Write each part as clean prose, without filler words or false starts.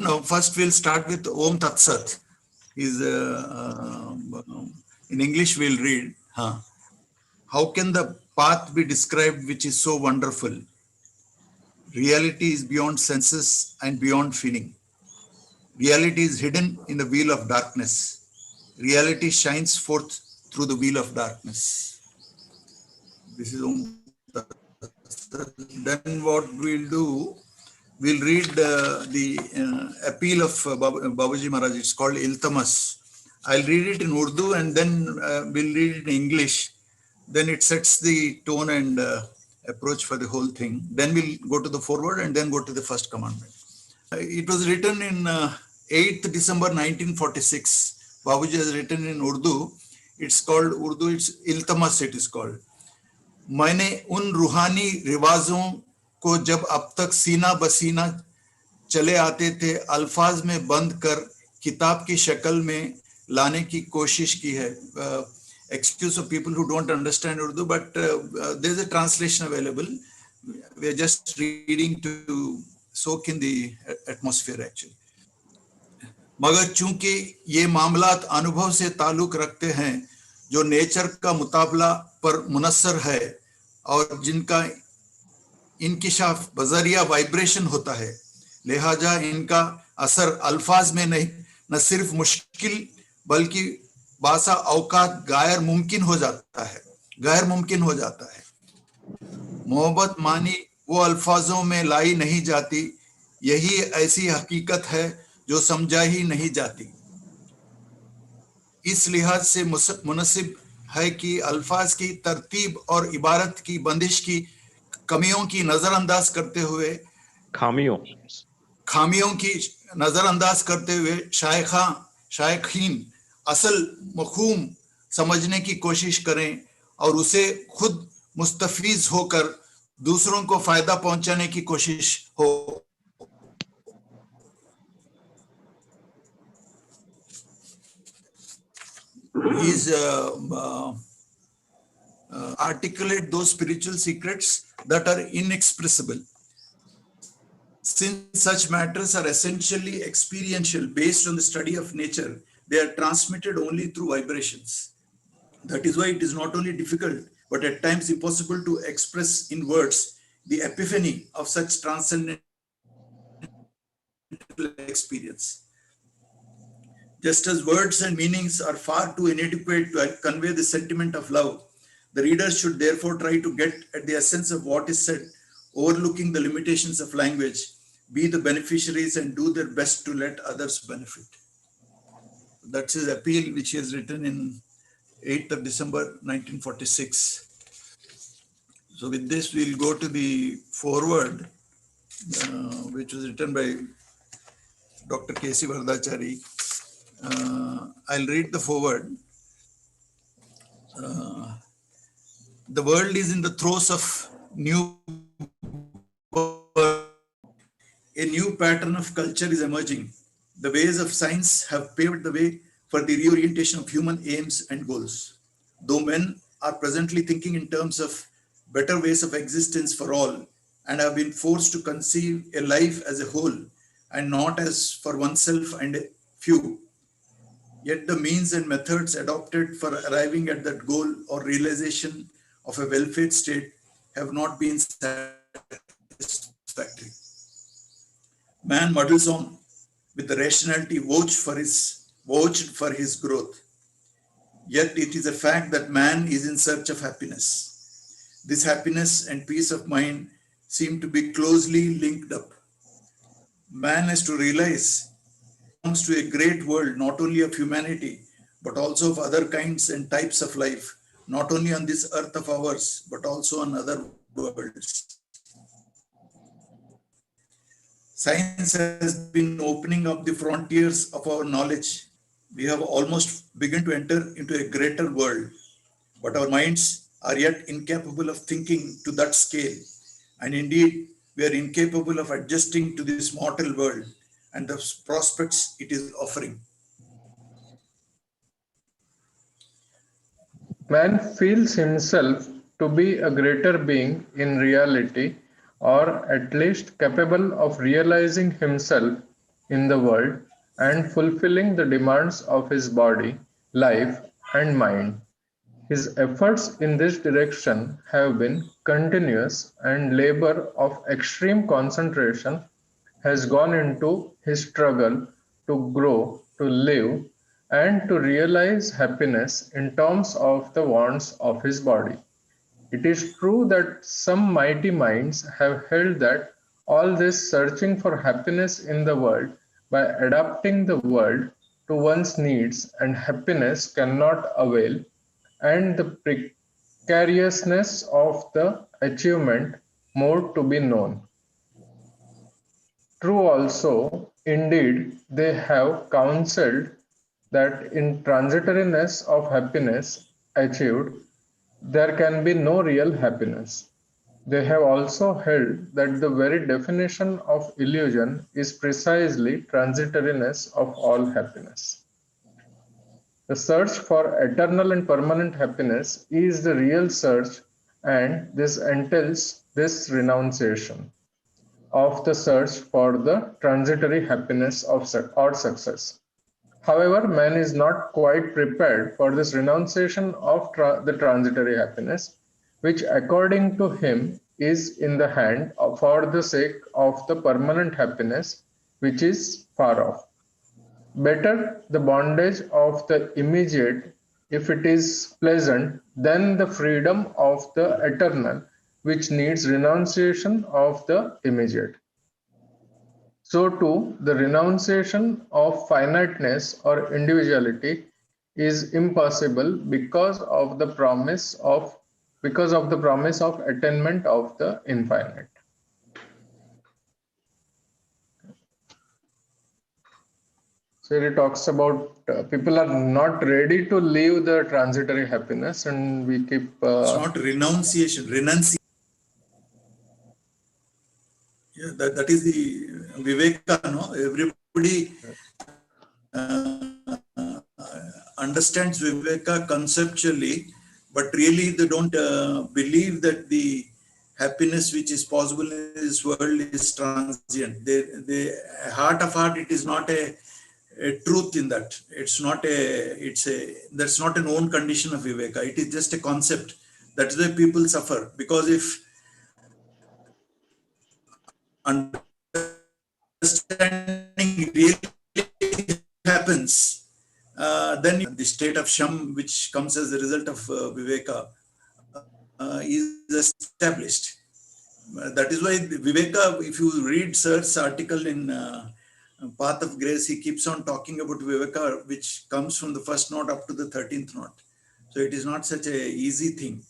No, first we'll start with Om Tat Sat. In English we'll read. How can the path be described which is so wonderful? Reality is beyond senses and beyond feeling. Reality is hidden in the wheel of darkness. Reality shines forth through the wheel of darkness. This is Om Tat Sat. Then what we'll do, we'll read the appeal of Babuji Maharaj. It's called Iltamas. I'll read it in Urdu and then we'll read it in English. Then it sets the tone and approach for the whole thing. Then we'll go to the foreword and then go to the first commandment. It was written in 8th December 1946. Babuji has written in Urdu. It's called Urdu, it's Iltamas it is called. मैंने उन रूहानी रिवाजों को जब अब तक सीना बसीना चले आते थे अल्फाज में बंद कर किताब की शक्ल में लाने की कोशिश की है. Excuse of people who don't understand Urdu, but there is a translation available. We are just reading to soak in the atmosphere actually. मगर चूंकि ये मामलात अनुभव से ताल्लुक रखते हैं जो नेचर का मुताबला पर मुनस्सर है और जिनका इंकिशाफ बजरिया वाइब्रेशन होता है, लिहाजा इनका असर अल्फाज में नहीं न सिर्फ मुश्किल बल्कि बासा औकात गैर मुमकिन हो जाता है. मोहब्बत मानी वो अल्फाजों में लाई नहीं जाती, यही ऐसी हकीकत है जो समझा ही नहीं जाती. इस लिहाज से मुनासिब है कि अल्फाज की तरतीब और इबारत की बंदिश की कमियों की नजरअंदाज करते हुए खामियों की नजरअंदाज करते हुए शायखीन असल मफहूम समझने की कोशिश करें और उसे खुद मुस्तफीज होकर दूसरों को फायदा पहुंचाने की कोशिश हो. He's articulate those spiritual secrets that are inexpressible. Since such matters are essentially experiential, based on the study of nature, they are transmitted only through vibrations. That is why it is not only difficult, but at times impossible to express in words the epiphany of such transcendental experience. Just as words and meanings are far too inadequate to convey the sentiment of love, the reader should therefore try to get at the essence of what is said, overlooking the limitations of language, be the beneficiaries and do their best to let others benefit. That's his appeal, which he has written in 8th of December 1946. So with this, we'll go to the foreword, which was written by Dr. K.C.Vardachari. I'll read the foreword. The world is in the throes of a new pattern of culture is emerging. The ways of science have paved the way for the reorientation of human aims and goals. Though men are presently thinking in terms of better ways of existence for all and have been forced to conceive a life as a whole and not as for oneself and a few, yet the means and methods adopted for arriving at that goal or realization of a well-fed state have not been satisfactory. Man muddles on with the rationality vouched for his growth. Yet it is a fact that man is in search of happiness. This happiness and peace of mind seem to be closely linked up. Man has to realize belongs to a great world, not only of humanity, but also of other kinds and types of life, not only on this earth of ours, but also on other worlds. Science has been opening up the frontiers of our knowledge. We have almost begun to enter into a greater world, but our minds are yet incapable of thinking to that scale. And indeed, we are incapable of adjusting to this mortal world and the prospects it is offering. Man feels himself to be a greater being in reality, or at least capable of realizing himself in the world and fulfilling the demands of his body, life, and mind. His efforts in this direction have been continuous, and labor of extreme concentration has gone into his struggle to grow, to live, and to realize happiness in terms of the wants of his body. It is true that some mighty minds have held that all this searching for happiness in the world by adapting the world to one's needs and happiness cannot avail, and the precariousness of the achievement more to be known. True also, indeed, they have counselled that in transitoriness of happiness achieved, there can be no real happiness. They have also held that the very definition of illusion is precisely transitoriness of all happiness. The search for eternal and permanent happiness is the real search, and this entails this renunciation of the search for the transitory happiness of or success. However, man is not quite prepared for this renunciation of the transitory happiness, which according to him is in the hand for the sake of the permanent happiness which is far off. Better the bondage of the immediate, if it is pleasant, than the freedom of the eternal, which needs renunciation of the immediate. So too, the renunciation of finiteness or individuality is impossible because of the promise of attainment of the infinite. So it talks about people are not ready to leave the transitory happiness, and we keep. It's not renunciation, renunciation. Yeah, that is the Viveka, no? Everybody understands Viveka conceptually, but really they don't believe that the happiness which is possible in this world is transient. Heart of heart, it is not a truth in that. That's not a known condition of Viveka. It is just a concept. That's why people suffer, because if understanding really happens, then the state of Sham, which comes as a result of Viveka, is established. That is why Viveka, if you read Sir's article in Path of Grace, he keeps on talking about Viveka, which comes from the first note up to the 13th note. So it is not such a easy thing.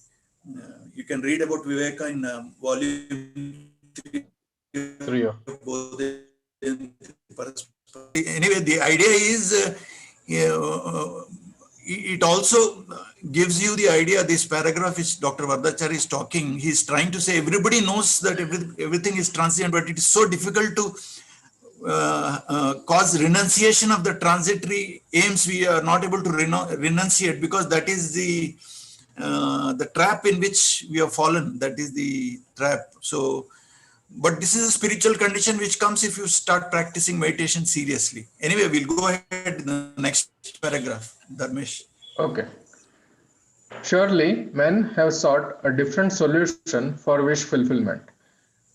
You can read about Viveka in volume 3 of Bodhayanti, Parasparam. Anyway, the idea is it also gives you the idea. This paragraph which Dr. Vardachari is talking, he's trying to say everybody knows that everything is transient, but it is so difficult to cause renunciation of the transitory aims. We are not able to renunciate because that is the trap in which we have fallen. That is the trap. So, but this is a spiritual condition which comes if you start practicing meditation seriously. Anyway, we'll go ahead in the next paragraph, Dharmesh. Okay. Surely men have sought a different solution for wish fulfillment.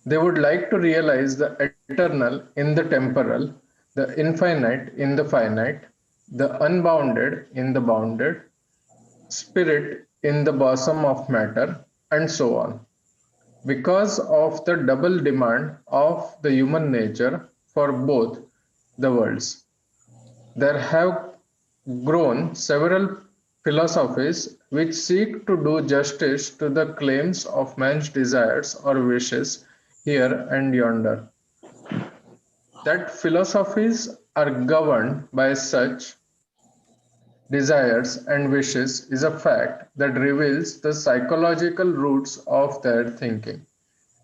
They would like to realize the eternal in the temporal, the infinite in the finite, the unbounded in the bounded, spirit in the bosom of matter, and so on. Because of the double demand of the human nature for both the worlds, there have grown several philosophies which seek to do justice to the claims of man's desires or wishes here and yonder. That philosophies are governed by such desires and wishes is a fact that reveals the psychological roots of their thinking.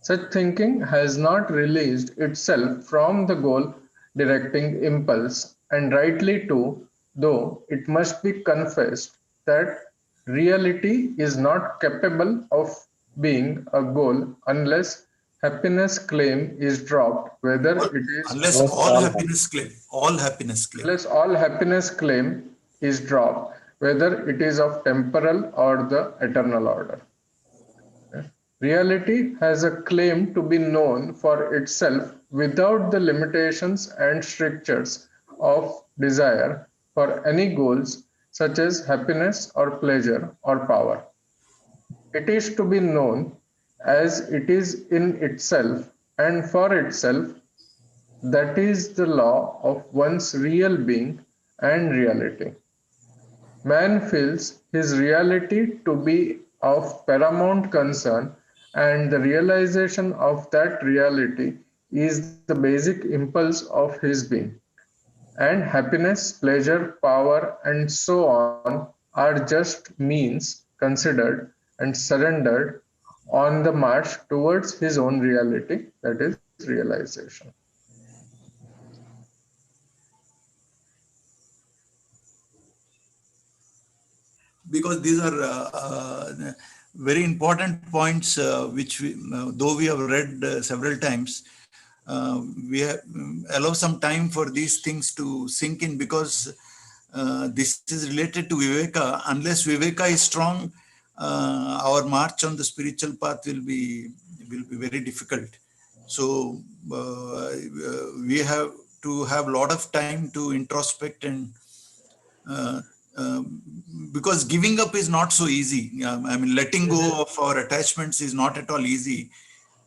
Such thinking has not released itself from the goal directing impulse, and rightly too, though it must be confessed that reality is not capable of being a goal unless happiness claim is dropped, whether All, it is unless Unless all all happiness claim, all happiness claim. unless all happiness claim is dropped, whether it is of temporal or the eternal order. Reality has a claim to be known for itself without the limitations and strictures of desire for any goals such as happiness or pleasure or power. It is to be known as it is in itself and for itself. That is the law of one's real being and reality. Man feels his reality to be of paramount concern, and the realization of that reality is the basic impulse of his being. And happiness, pleasure, power, and so on are just means considered and surrendered on the march towards his own reality, that is, realization. Because these are very important points which we, though we have read several times, we have, allow some time for these things to sink in, because this is related to Viveka. Unless Viveka is strong, our march on the spiritual path will be very difficult. So we have to have a lot of time to introspect and uh, because giving up is not so easy. I mean, letting go of our attachments is not at all easy.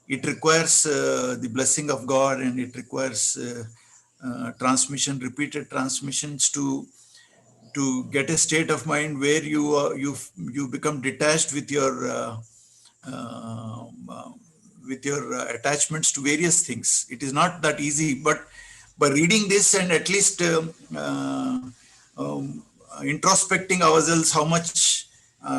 It requires the blessing of God, and it requires transmission, repeated transmissions to get a state of mind where you become detached uh, uh, with your attachments to various things. It is not that easy, but by reading this and at least um, introspecting ourselves, how much,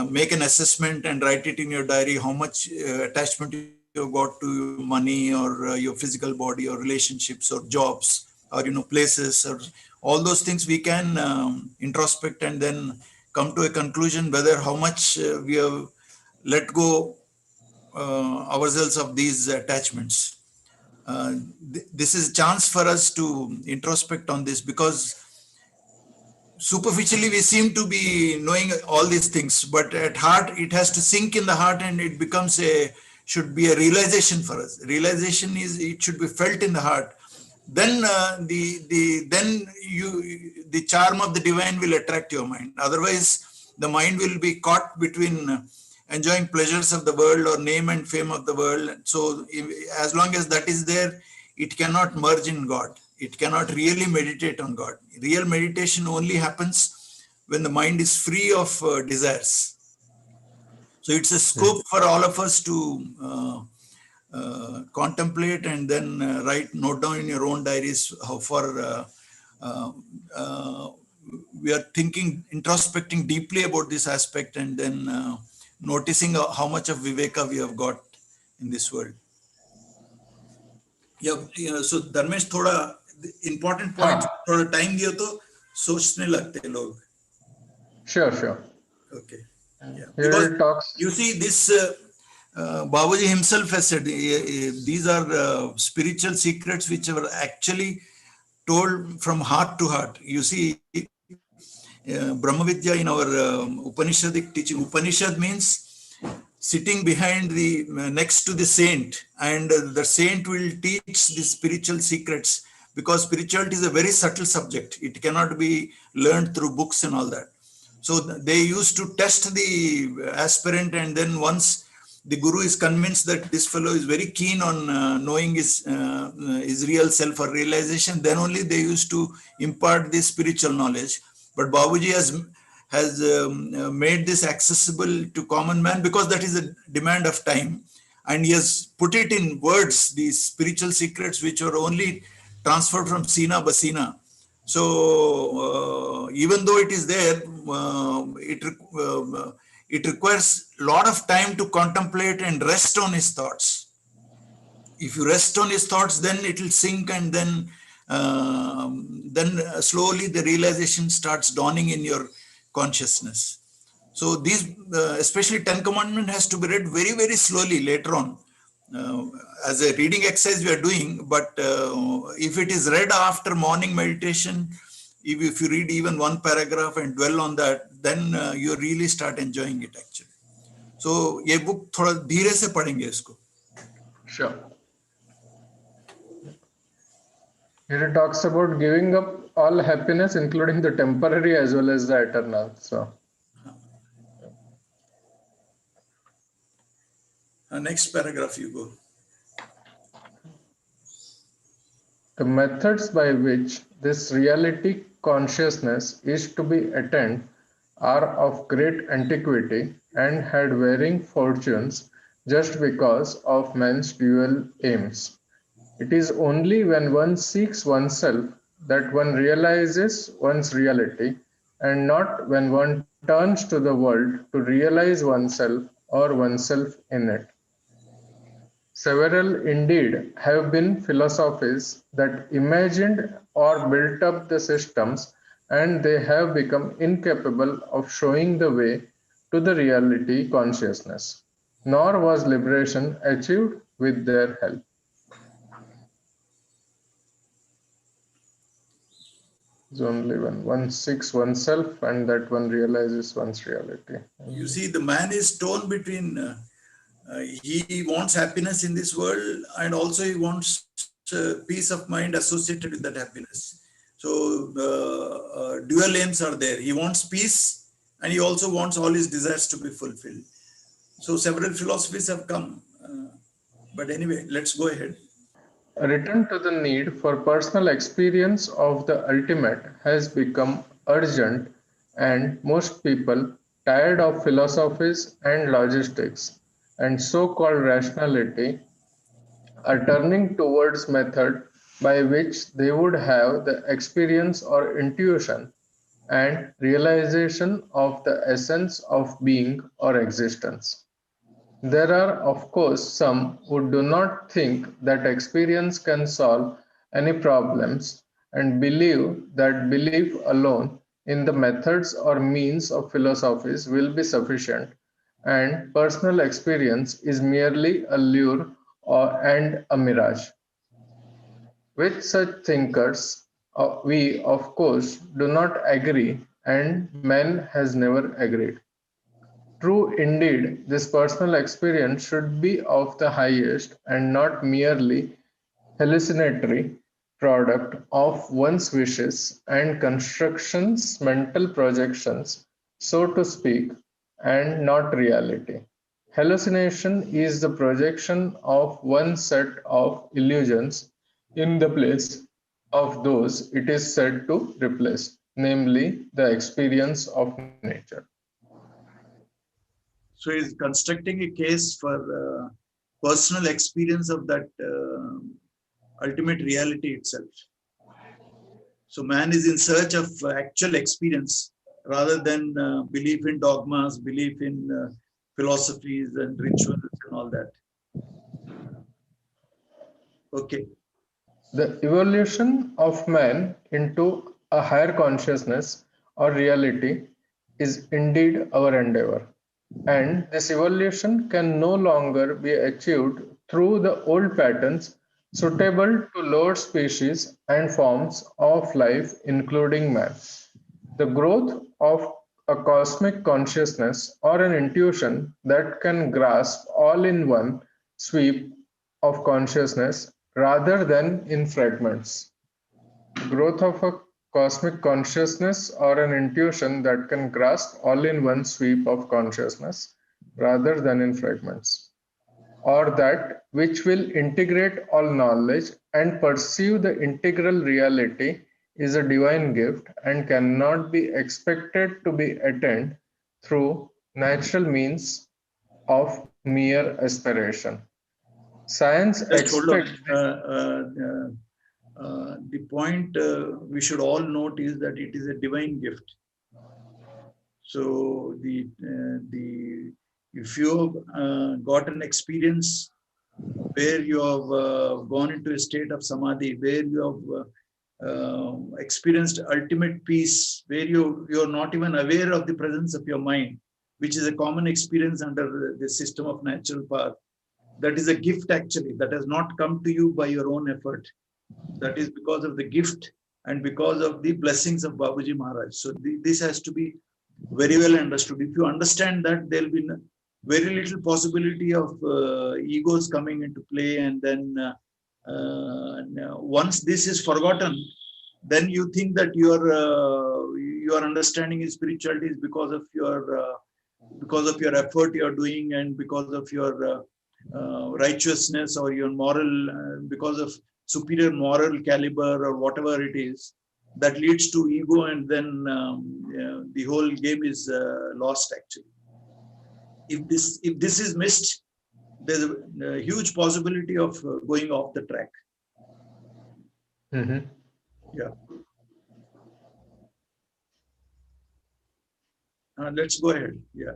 make an assessment and write it in your diary, how much attachment you have got to your money or your physical body or relationships or jobs or places or all those things, we can introspect and then come to a conclusion whether how much we have let go ourselves of these attachments. This is a chance for us to introspect on this, because superficially we seem to be knowing all these things, but at heart it has to sink in the heart, and it becomes should be a realization for us. Realization is, it should be felt in the heart. Then the charm of the divine will attract your mind. Otherwise the mind will be caught between enjoying pleasures of the world or name and fame of the world. So as long as that is there, it cannot merge in God. It cannot really meditate on God. Real meditation only happens when the mind is free of desires. So it's a Yes. scope for all of us to contemplate and then note down in your own diaries how far uh, uh, we are thinking, introspecting deeply about this aspect, and then noticing how much of Viveka we have got in this world. Yeah, so Dharmesh थोड़ा important points हाँ, थोड़ा time दियो तो सोचने लगते हैं लोग. sure. Okay, yeah, because Here it talks. you see this Babuji himself has said these are spiritual secrets which are actually told from heart to heart. You see, Brahma Vidya in our Upanishadic teaching, Upanishad means sitting behind the next to the saint, and the saint will teach the spiritual secrets, because spirituality is a very subtle subject. It cannot be learned through books and all that. So they used to test the aspirant, and then once the guru is convinced that this fellow is very keen on knowing his real self or realization, then only they used to impart this spiritual knowledge. But Babuji has made this accessible to common man, because that is a demand of time, and he has put it in words, these spiritual secrets which are only transferred from Sina Basina. So even though it is there, it requires a lot of time to contemplate and rest on his thoughts. If you rest on his thoughts, then it will sink, and then slowly the realization starts dawning in your consciousness. So these, especially 10 Commandment, has to be read very, very slowly later on. uh, as a reading exercise we are doing, but if it is read after morning meditation, if you read even one paragraph and dwell on that, then you really start enjoying it actually. So ये book थोड़ा धीरे से पढ़ेंगे इसको. Sure. Here it talks about giving up all happiness, including the temporary as well as the eternal. So, Next paragraph you go. the methods by which this reality consciousness is to be attained are of great antiquity and had varying fortunes just because of men's dual aims. It is only when one seeks oneself that one realizes one's reality, and not when one turns to the world to realize oneself or oneself in it. Several indeed have been philosophies that imagined or built up the systems, and they have become incapable of showing the way to the reality consciousness, nor was liberation achieved with their help. It's only when one seeks oneself and that one realizes one's reality. You see, the man is torn between he wants happiness in this world, and also he wants peace of mind associated with that happiness. So dual aims are there. He wants peace, and he also wants all his desires to be fulfilled. So several philosophies have come. But anyway, let's go ahead. A return to the need for personal experience of the ultimate has become urgent, and most people, tired of philosophies and logistics and so called rationality, are turning towards method by which they would have the experience or intuition and realization of the essence of being or existence. There are, of course, some who do not think that experience can solve any problems and believe that belief alone in the methods or means of philosophies will be sufficient, and personal experience is merely a lure and a mirage. With such thinkers, we, of course, do not agree, and man has never agreed. True indeed, this personal experience should be of the highest and not merely hallucinatory product of one's wishes and constructions, mental projections, so to speak, and not reality. Hallucination is the projection of one set of illusions in the place of those it is said to replace, namely the experience of nature. So he's constructing a case for personal experience of that ultimate reality itself. So man is in search of actual experience rather than belief in dogmas, belief in philosophies and rituals and all that. Okay. The evolution of man into a higher consciousness or reality is indeed our endeavor, and this evolution can no longer be achieved through the old patterns suitable to lower species and forms of life, including man. The growth of a cosmic consciousness or an intuition that can grasp all in one sweep of consciousness rather than in fragments. Growth of a cosmic consciousness or an intuition that can grasp all in one sweep of consciousness rather than in fragments, or that which will integrate all knowledge and perceive the integral reality, is a divine gift and cannot be expected to be attained through natural means of mere aspiration. Science Just hold on. expects The point we should all note is that it is a divine gift. So the if you have got an experience where you have gone into a state of samadhi, where you have experienced ultimate peace, where you're not even aware of the presence of your mind, which is a common experience under the system of natural path. That is a gift actually, that has not come to you by your own effort. That is because of the gift and because of the blessings of Babuji Maharaj. So this has to be very well understood. If you understand that, there will be very little possibility of egos coming into play, and then once this is forgotten, then you think that your understanding is spirituality is because of your effort you are doing, and because of your righteousness or your moral, because of superior moral caliber or whatever it is, that leads to ego, and then the whole game is lost actually. If this is missed, there's a huge possibility of going off the track. Mm-hmm. Yeah. Let's go ahead. Yeah.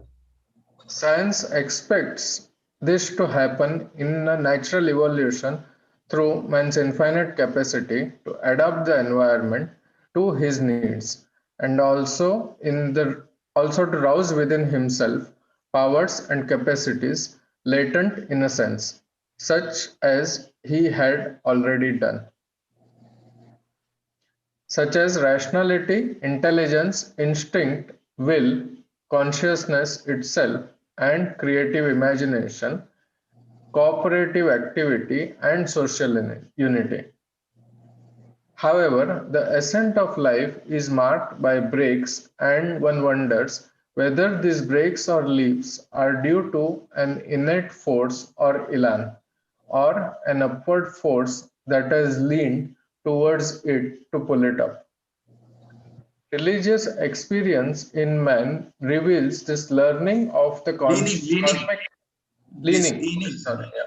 Science expects this to happen in a natural evolution through man's infinite capacity to adapt the environment to his needs, and also to rouse within himself powers and capacities latent in a sense, such as he had already done, such as rationality, intelligence, instinct, will, consciousness itself, and creative imagination, cooperative activity, and social unity. However, the ascent of life is marked by breaks, and one wonders whether these breaks or leaps are due to an innate force or elan, or an upward force that has leaned towards it to pull it up. Religious experience in man reveals this learning of the Leaning. cosmic This leaning. leaning. Sorry, yeah.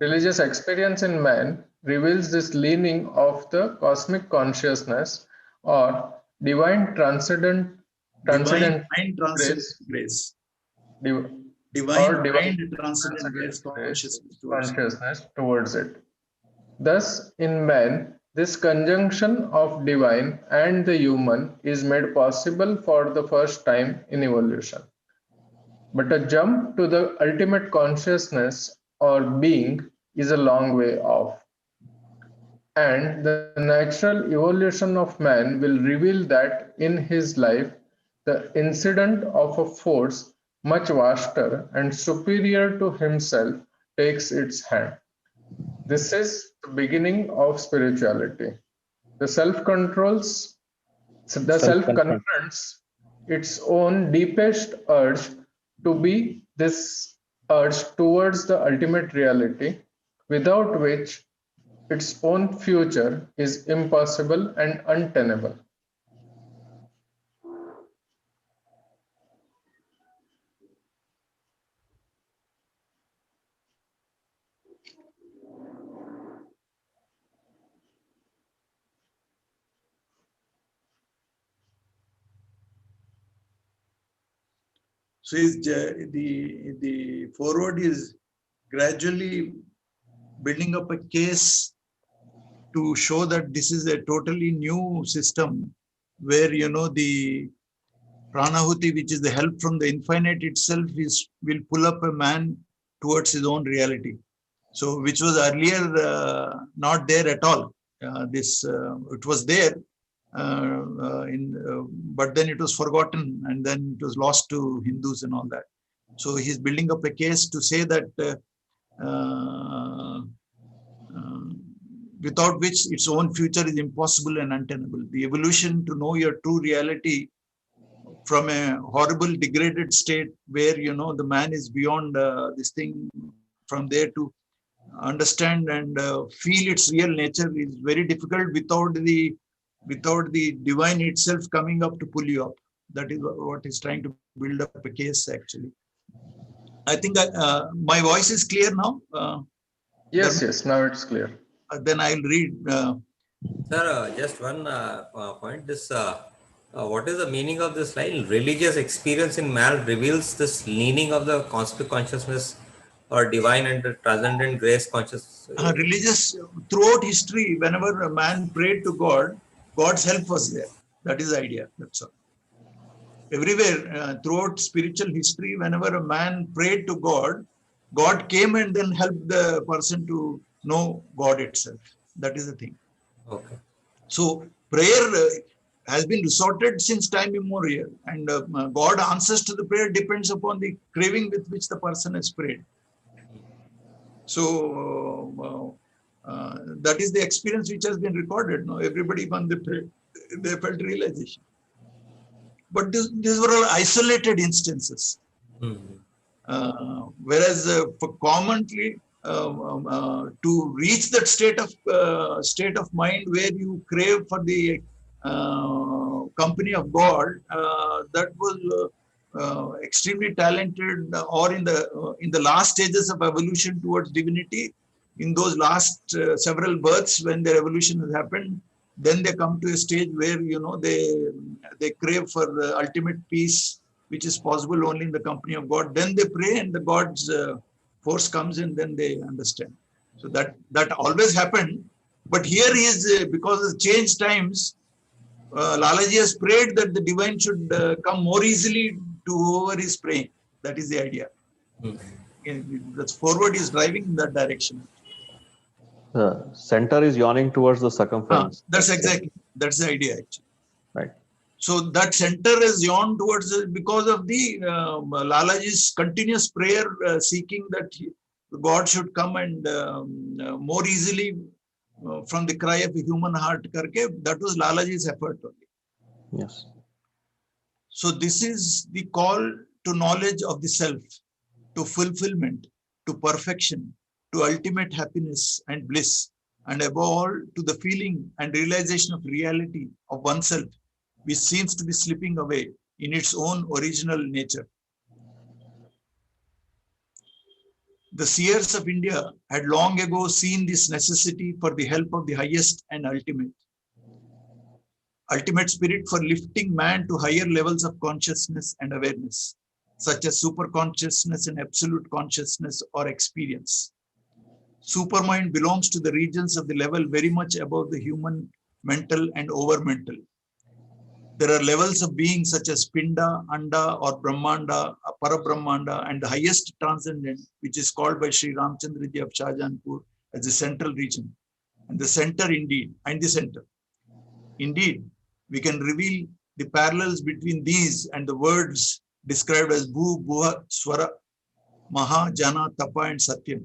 Religious experience in man reveals this leaning of the cosmic consciousness or divine Divine transcendent mind transcendent grace, grace. div- Divine or divine mind transcendent transcendent grace grace consciousness towards. consciousness towards it. Thus, in man, this conjunction of divine and the human is made possible for the first time in evolution. But a jump to the ultimate consciousness or being is a long way off. And the natural evolution of man will reveal that in his life, the incident of a force much vaster and superior to himself takes its hand. This is the beginning of spirituality. The self controls, the self Self-confront. confronts its own deepest urge to be this urge towards the ultimate reality, without which its own future is impossible and untenable. So the forward is gradually building up a case to show that this is a totally new system where the pranahuti, which is the help from the infinite itself, will pull up a man towards his own reality. So which was earlier not there at all. This it was there, but then it was forgotten, and then it was lost to Hindus and all that. So he's building up a case to say that uh, uh, without which its own future is impossible and untenable. The evolution to know your true reality from a horrible degraded state where the man is beyond this thing, from there to understand and feel its real nature is very difficult without the divine itself coming up to pull you up. That is what is trying to build up a case actually. I think my voice is clear now. Yes, now it's clear. Then I'll read. Sir, just one point. What is the meaning of this line? Religious experience in man reveals this leaning of the cosmic consciousness or divine and the transcendent grace consciousness. Religious throughout history, whenever a man prayed to God, God's help was there. That is the idea. That's all. Everywhere throughout spiritual history, whenever a man prayed to God, God came and then helped the person to know God itself. That is the thing. Okay. So prayer has been resorted since time immemorial, and God answers to the prayer depends upon the craving with which the person has prayed. So that is the experience which has been recorded. No, everybody when they prayed, they felt realization. But these were all isolated instances. Whereas for commonly to reach that state of mind where you crave for the company of God, that was extremely talented, or in the last stages of evolution towards divinity, in those last several births when their evolution has happened, then they come to a stage where they crave for the ultimate peace, which is possible only in the company of God. Then they pray, and the God's force comes in. Then they understand. So that always happened. But here he is, because of changed times, Lalaji has prayed that the divine should come more easily to whoever is praying. That is the idea. That's forward is driving in that direction. The center is yawning towards the circumference. That's the idea actually. Right. So that center is yawned towards because of the Lalaji's continuous prayer, seeking that God should come and more easily from the cry of a human heart karke. That was Lalaji's effort only. Yes. So this is the call to knowledge of the self, to fulfillment, to perfection, to ultimate happiness and bliss, and above all to the feeling and realization of reality of oneself, which seems to be slipping away in its own original nature. The seers of India had long ago seen this necessity for the help of the highest and ultimate spirit for lifting man to higher levels of consciousness and awareness, such as superconsciousness and absolute consciousness or experience. Supermind belongs to the regions of the level very much above the human mental and over-mental. There are levels of being such as Pinda, Anda or Brahmanda, Parabrahmanda, and the highest transcendent, which is called by Sri Ramchandraji of Shahjahanpur as the central region. And the center indeed, and the center. Indeed, we can reveal the parallels between these and the words described as Bhu, Bhuva, Swara, Maha, Jana, Tapa, and Satyam.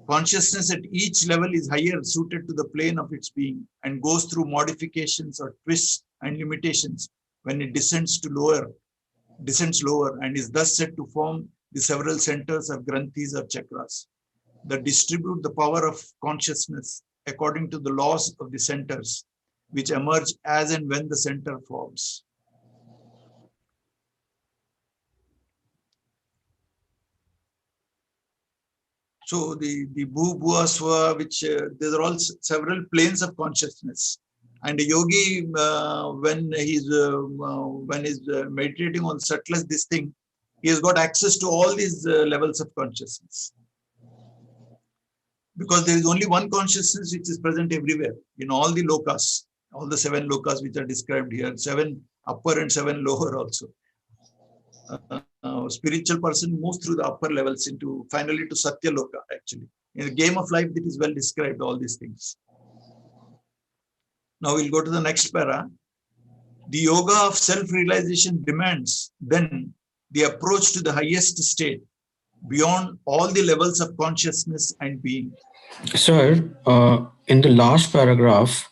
Consciousness at each level is higher, suited to the plane of its being, and goes through modifications or twists and limitations when it descends lower, and is thus said to form the several centers or granthis or chakras that distribute the power of consciousness according to the laws of the centers, which emerge as and when the center forms. So the Bhu, Bhuva, Swa, which these are all several planes of consciousness. And a yogi, when he's meditating on subtlest this thing, he has got access to all these levels of consciousness. Because there is only one consciousness which is present everywhere in all the lokas, all the 7 lokas which are described here, 7 upper and 7 lower also. Spiritual person moves through the upper levels into finally to Satya Loka actually. In the game of life, it is well described, all these things. Now we'll go to the next para. The yoga of self-realization demands then the approach to the highest state beyond all the levels of consciousness and being. Sir, in the last paragraph,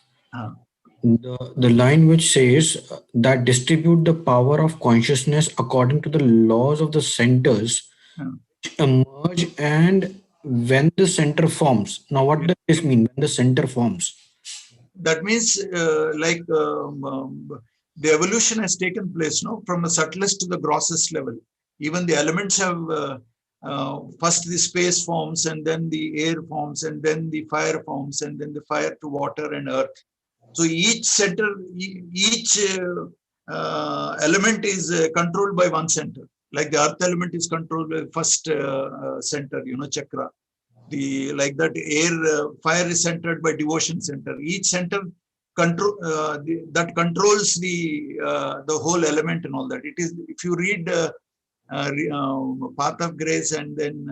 the line which says that distribute the power of consciousness according to the laws of the centers which emerge and when the center forms. Now, what does this mean when the center forms? That means the evolution has taken place, no, from the subtlest to the grossest level. Even the elements have first the space forms, and then the air forms, and then the fire forms, and then the fire to water and earth. So each center, each element is controlled by one center. Like the earth element is controlled by first center, chakra. Like that air, fire is centered by devotion center. Each center that controls the whole element and all that. It is, if you read path of grace, and then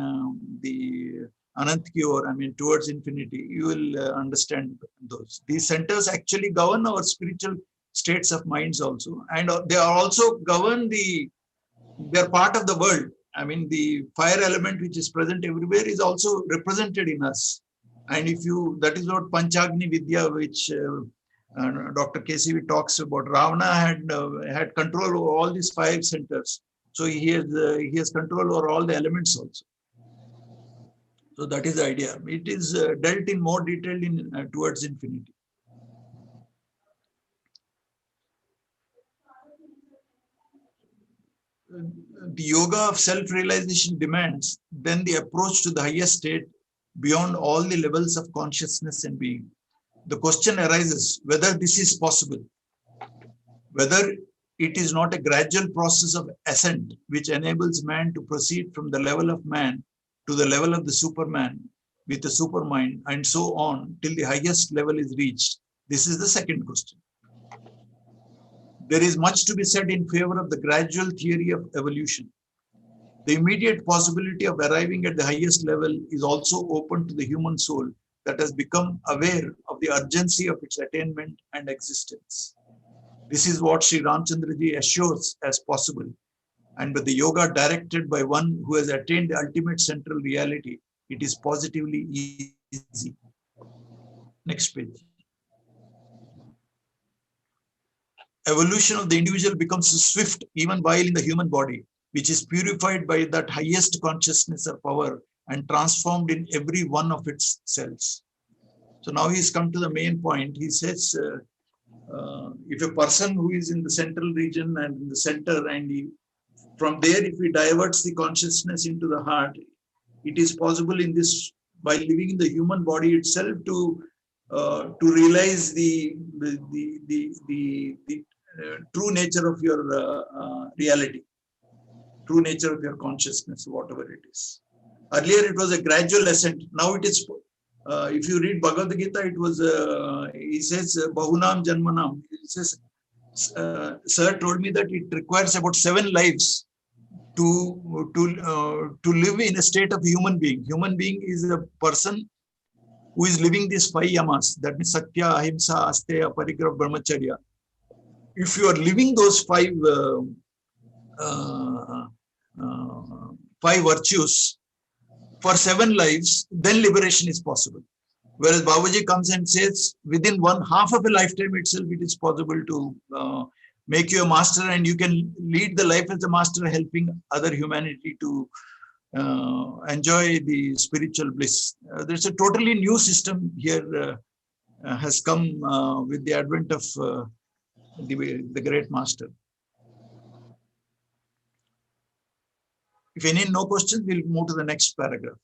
the Anant Cure, I mean, towards infinity, you will understand those. These centers actually govern our spiritual states of minds also, and they are also govern they're part of the world. I mean, the fire element which is present everywhere is also represented in us. And if you, that is what Panchagni Vidya, which Dr. K.C.V. talks about. Ravana had control over all these 5 centers. So he has control over all the elements also. So that is the idea. It is dealt in more detail in towards infinity. The yoga of self-realization demands then the approach to the highest state beyond all the levels of consciousness and being. The question arises whether this is possible, whether it is not a gradual process of ascent which enables man to proceed from the level of man to the level of the Superman with the supermind, and so on till the highest level is reached. This is the second question. There is much to be said in favor of the gradual theory of evolution. The immediate possibility of arriving at the highest level is also open to the human soul that has become aware of the urgency of its attainment and existence. This is what Sri Ramchandraji assures as possible. And with the yoga directed by one who has attained the ultimate central reality, it is positively easy. Next page. Evolution of the individual becomes swift even while in the human body, which is purified by that highest consciousness or power and transformed in every one of its cells. So now he's come to the main point. He says, if a person who is in the central region and in the center, and from there, if he diverts the consciousness into the heart, it is possible in this, by living in the human body itself, to realize the true nature of your reality, true nature of your consciousness, whatever it is. Earlier, it was a gradual ascent. Now it is, if you read Bhagavad Gita, it was, he says, Bahunam Janmanam. He says, Sir told me that it requires about 7 lives to live in a state of human being. Human being is a person who is living these 5 yamas. That means Satya, Ahimsa, Asteya, Parigraha, Brahmacharya. If you are living those 5 virtues for 7 lives, then liberation is possible. Whereas Babuji comes and says, within one half of a lifetime itself, it is possible to make you a master, and you can lead the life as a master, helping other humanity to enjoy the spiritual bliss. There's a totally new system here has come with the advent of the great master. If any no questions, we'll move to the next paragraph.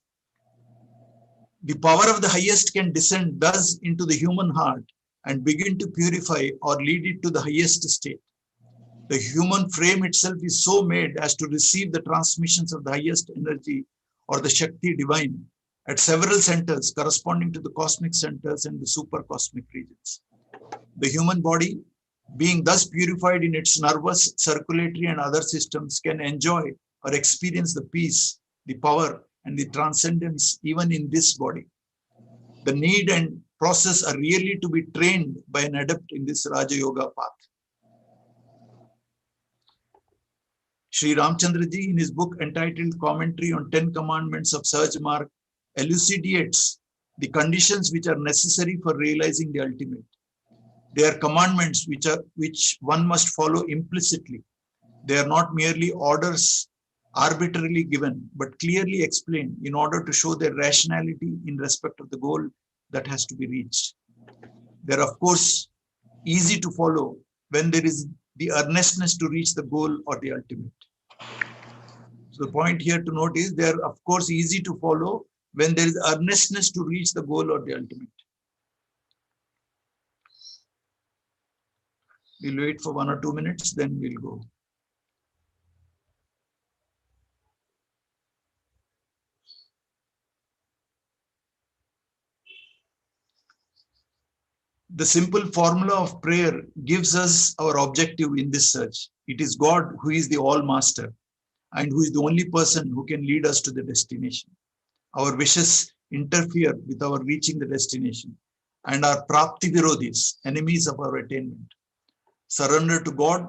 The power of the highest can descend thus into the human heart and begin to purify or lead it to the highest state. The human frame itself is so made as to receive the transmissions of the highest energy or the Shakti divine at several centers corresponding to the cosmic centers and the super cosmic regions. The human body, being thus purified in its nervous, circulatory, and other systems, can enjoy or experience the peace, the power, and the transcendence even in this body. The need and process are really to be trained by an adept in this Raja Yoga path. Sri Ramchandraji, in his book entitled Commentary on 10 Commandments of Sahaj Marg, elucidates the conditions which are necessary for realizing the ultimate. They are commandments which one must follow implicitly. They are not merely orders arbitrarily given, but clearly explained in order to show their rationality in respect of the goal that has to be reached. They are, of course, easy to follow when there is the earnestness to reach the goal or the ultimate. So the point here to note is they are, of course, easy to follow when there is earnestness to reach the goal or the ultimate. We'll wait for 1 or 2 minutes, then we'll go. The simple formula of prayer gives us our objective in this search. It is God who is the all master, and who is the only person who can lead us to the destination. Our wishes interfere with our reaching the destination and are prapti virodhis, enemies of our attainment. Surrender to God,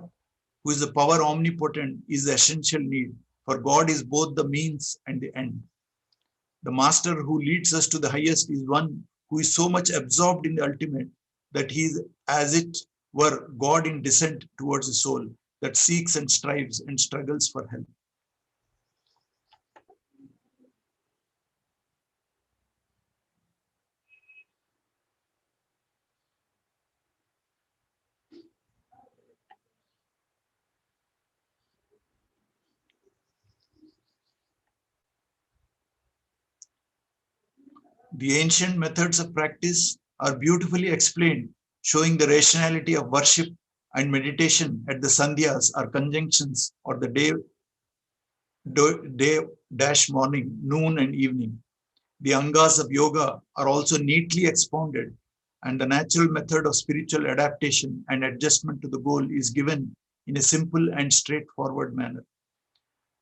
who is the power omnipotent, is the essential need, for God is both the means and the end. The master who leads us to the highest is one who is so much absorbed in the ultimate that he is as it were God in descent towards the soul that seeks and strives and struggles for help. The ancient methods of practice are beautifully explained, showing the rationality of worship and meditation at the sandhyas or conjunctions or the day morning, noon, and evening. The angas of yoga are also neatly expounded, and the natural method of spiritual adaptation and adjustment to the goal is given in a simple and straightforward manner.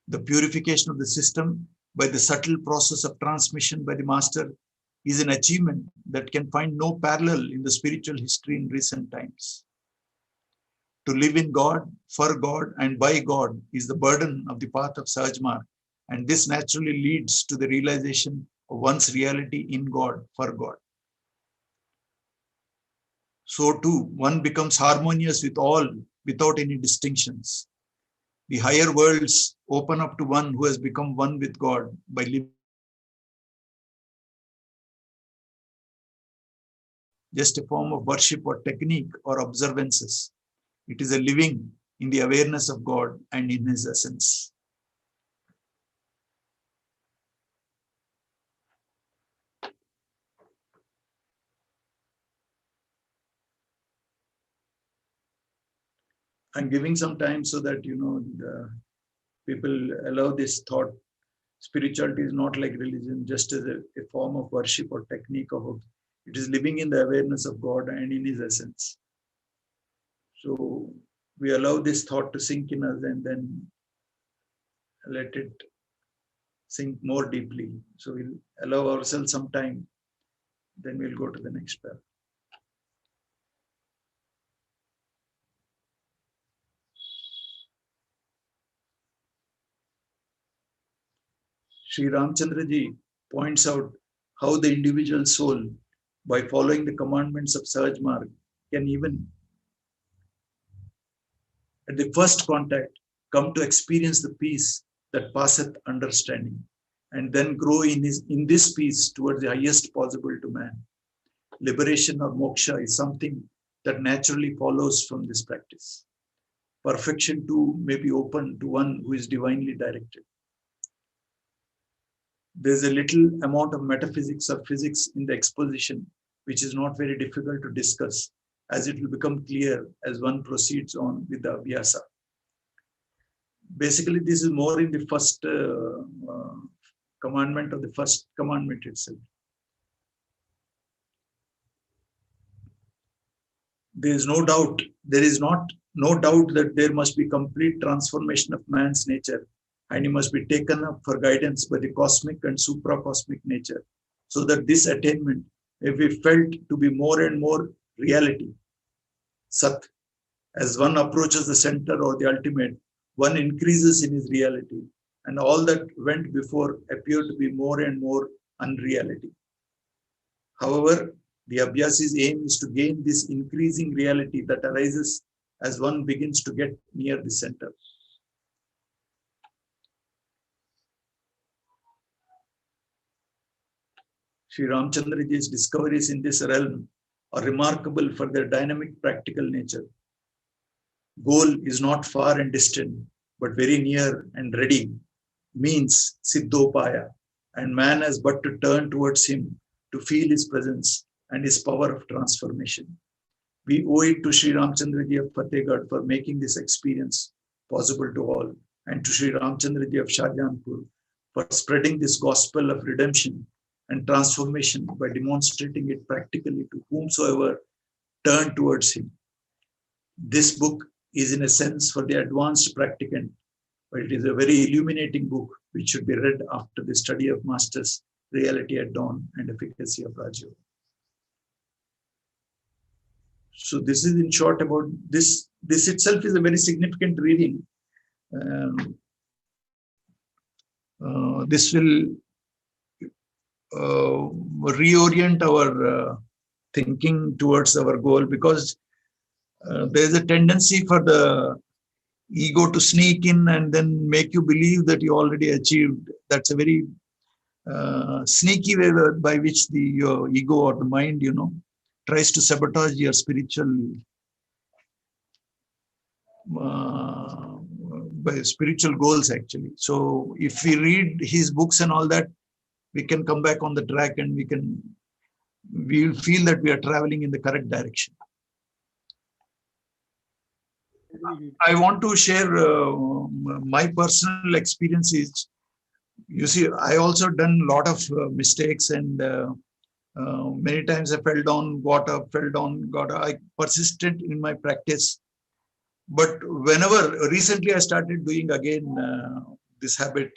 The purification of the system by the subtle process of transmission by the master is an achievement that can find no parallel in the spiritual history in recent times. To live in God, for God, and by God is the burden of the path of Sahajmarg, and this naturally leads to the realization of one's reality in God, for God. So too, one becomes harmonious with all without any distinctions. The higher worlds open up to one who has become one with God by living just a form of worship or technique or observances. It is a living in the awareness of God and in his essence. I'm giving some time so that, the people allow this thought. Spirituality is not like religion, just as a form of worship or technique of it is living in the awareness of God and in his essence. So we allow this thought to sink in us and then let it sink more deeply. So we'll allow ourselves some time, then we'll go to the next pair. Sri Ramchandraji points out how the individual soul, by following the commandments of Sahajmarg, can even at the first contact come to experience the peace that passeth understanding, and then grow in this peace towards the highest possible to man. Liberation or moksha is something that naturally follows from this practice. Perfection too may be open to one who is divinely directed. There's a little amount of metaphysics or physics in the exposition, which is not very difficult to discuss, as it will become clear as one proceeds on with the abhyasa. Basically, this is more in the first commandment of the first commandment itself. There is no doubt that there must be complete transformation of man's nature, and he must be taken up for guidance by the cosmic and supracosmic nature, so that this attainment may be felt to be more and more reality, Sat. As one approaches the center or the ultimate, one increases in his reality, and all that went before appear to be more and more unreality. However, the Abhyasi's aim is to gain this increasing reality that arises as one begins to get near the center. Sri Ramchandraji's discoveries in this realm are remarkable for their dynamic practical nature. Goal is not far and distant, but very near and ready, means Siddhopaya, and man has but to turn towards him to feel his presence and his power of transformation. We owe it to Sri Ramchandraji of Fatehgarh for making this experience possible to all, and to Sri Ramchandraji of Shahjahanpur for spreading this gospel of redemption and transformation by demonstrating it practically to whomsoever turn towards him. This book is in a sense for the advanced practicant, but it is a very illuminating book which should be read after the study of Masters, Reality at Dawn and Efficacy of Rajyoga. So this is in short about this. This itself is a very significant reading. This will reorient our thinking towards our goal, because there is a tendency for the ego to sneak in and then make you believe that you already achieved. That's a very sneaky way by which your ego or the mind, tries to sabotage your spiritual by spiritual goals, actually. So if we read his books and all that, we can come back on the track and we will feel that we are traveling in the correct direction. I want to share my personal experiences. You see, I also done a lot of mistakes, and many times I fell down, got up, fell down, got up. I persisted in my practice. But recently I started doing again this habit.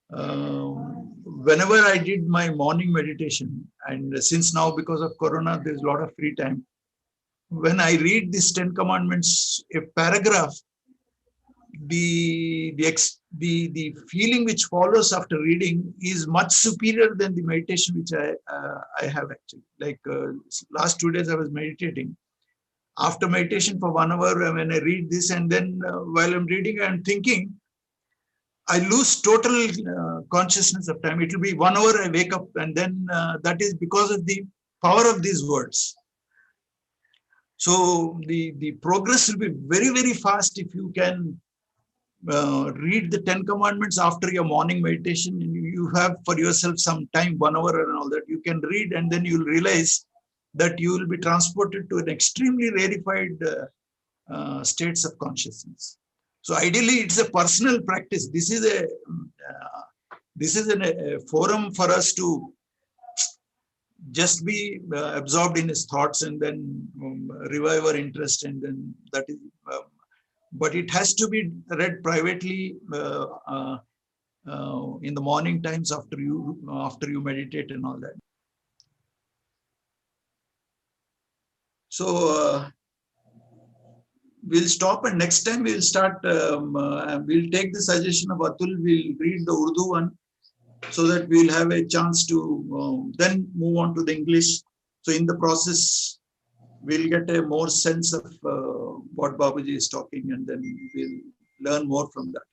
Whenever I did my morning meditation, and since now because of Corona, there's a lot of free time. When I read these 10 commandments, a paragraph, the feeling which follows after reading is much superior than the meditation which I have actually. Like last 2 days I was meditating. After meditation for 1 hour, when I read this, and then while I'm reading and thinking, I lose total consciousness of time. It will be 1 hour I wake up, and then that is because of the power of these words. So the progress will be very, very fast if you can read the 10 commandments after your morning meditation, and you have for yourself some time, 1 hour and all that, you can read, and then you'll realize that you will be transported to an extremely rarefied states of consciousness. So ideally, it's a personal practice. This is a forum for us to just be absorbed in his thoughts, and then revive our interest, and then that is. But it has to be read privately in the morning times after you meditate and all that. So we'll stop, and next time we'll start. We'll take the suggestion of Atul. We'll read the Urdu one, so that we'll have a chance to then move on to the English. So in the process, we'll get a more sense of what Babuji is talking, and then we'll learn more from that.